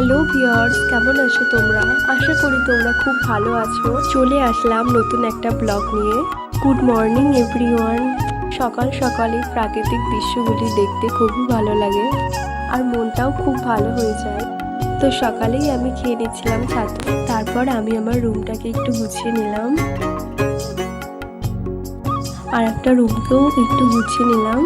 Hello viewers, কেমন আছো তোমরা? আশা করি তোমরা খুব ভালো আছো। চলে আসলাম নতুন একটা ব্লগ নিয়ে। Good morning everyone. সকাল সকালে প্রাকৃতিক দৃশ্যগুলি দেখতে খুবই ভালো লাগে আর মনটাও খুব ভালো হয়ে যায়। তো সকালেই আমি খেয়ে নিচ্ছিলাম ছাতু, তারপর আমি আমার রুমটাকে একটু গুছিয়ে নিলাম আর একটা রুমকেও একটু গুছিয়ে নিলাম।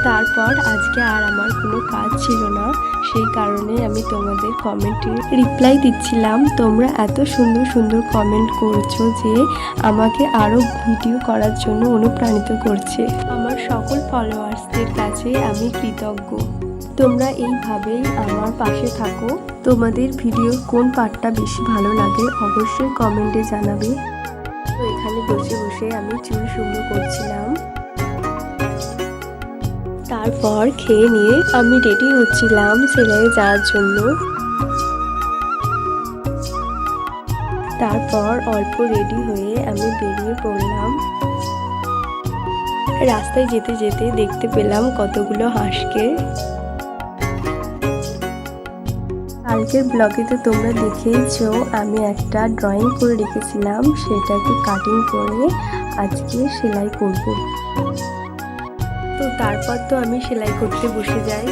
তারপর আজকে আর আমার কোনো কাজ ছিল না, সেই কারণে আমি তোমাদের কমেন্টে রিপ্লাই দিচ্ছিলাম। তোমরা এত সুন্দর সুন্দর কমেন্ট করছো যে আমাকে আরও ভিডিও করার জন্য অনুপ্রাণিত করছে। আমার সকল ফলোয়ার্সদের কাছে আমি কৃতজ্ঞ। তোমরা এইভাবেই আমার পাশে থাকো। তোমাদের ভিডিওর কোন পার্টটা বেশি ভালো লাগে অবশ্যই কমেন্টে জানাবে। তো এখানে বসে বসে আমি চুল শুকনো করছিলাম। তারপর খেয়ে নিয়ে আমি রেডি হচ্ছিলাম সেলাইয়ে যাওয়ার জন্য। তারপর অল্প রেডি হয়ে আমি বেরিয়ে পড়লাম। রাস্তায় যেতে যেতে দেখতে পেলাম কতগুলো হাঁসকে। কালকের ব্লগে তো তোমরা দেখেইছো আমি একটা ড্রয়িং করে রেখেছিলাম, সেটাকে কাটিং করে আজকে সেলাই করব। তো তারপর তো আমি সেলাই করতে বসে যাই।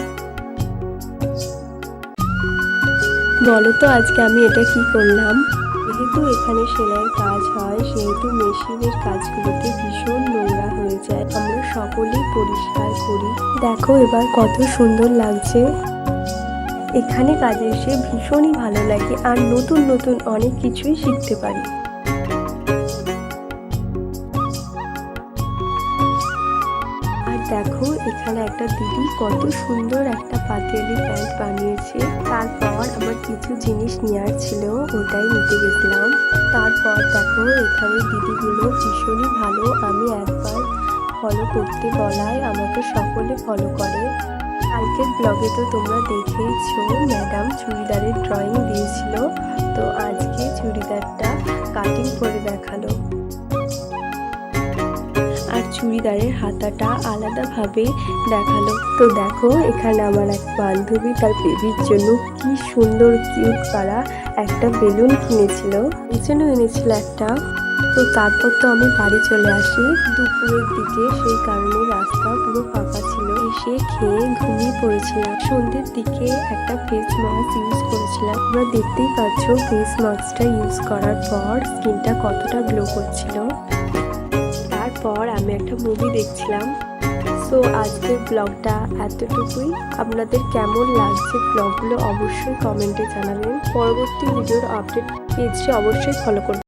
বলো তো আজকে আমি এটা কি করলাম। যেহেতু এখানে সেলাইয়ের কাজ হয় সেহেতু মেশিনের কাজগুলোতে ভীষণ নোংরা হয়ে যায়, আমরা সকলেই পরিষ্কার করি। দেখো এবার কত সুন্দর লাগছে। এখানে কাজে এসে ভীষণই ভালো লাগে আর নতুন নতুন অনেক কিছুই শিখতে পারি। দেখো এখানে একটা দিদি কত সুন্দর একটা পাতিয়ালি প্যান্ট বানিয়েছে। তারপর আমার কিছু জিনিস নেওয়ার ছিল, ওটাই নিতে গেছিলাম। তারপর দেখো এখানে দিদিগুলো ভীষণই ভালো, আমি একবার ফলো করতে বলায় আমাকে সকলে ফলো করে। কালকের ব্লগে তো তোমরা দেখেইছো ম্যাডাম চুড়িদারের ড্রয়িং দিয়েছিল, তো আজকে চুড়িদারটা কাটিং করে দেখালো আর চুড়িদারের হাতাটা আলাদাভাবে দেখালো। তো দেখো এখানে আমার এক বান্ধবী তার বেবির জন্য কি সুন্দর কিউট করা একটা বেলুন কিনেছিল, এই জন্য এনেছিল একটা। তো তারপর তো আমি বাড়ি চলে আসি দুপুরের দিকে, সেই কারণে রাস্তা পুরো ফাঁকা ছিল। এসে খেয়ে ঘুমিয়ে পড়েছিলাম। সন্ধ্যের দিকে একটা ফেস মাস্ক ইউজ করেছিলাম। তোমরা দেখতেই পাচ্ছ ফেস মাস্কটা ইউজ করার পর স্কিনটা কতটা গ্লো করছিল। তারপর আমি একটা মুভি দেখছিলাম। সো আজকের ব্লগটা এতটুকুই। আপনাদের কেমন লাগছে ব্লগগুলো অবশ্যই কমেন্টে জানাবেন। পরবর্তী ভিডিওর আপডেট পেজটি অবশ্যই ফলো করবেন।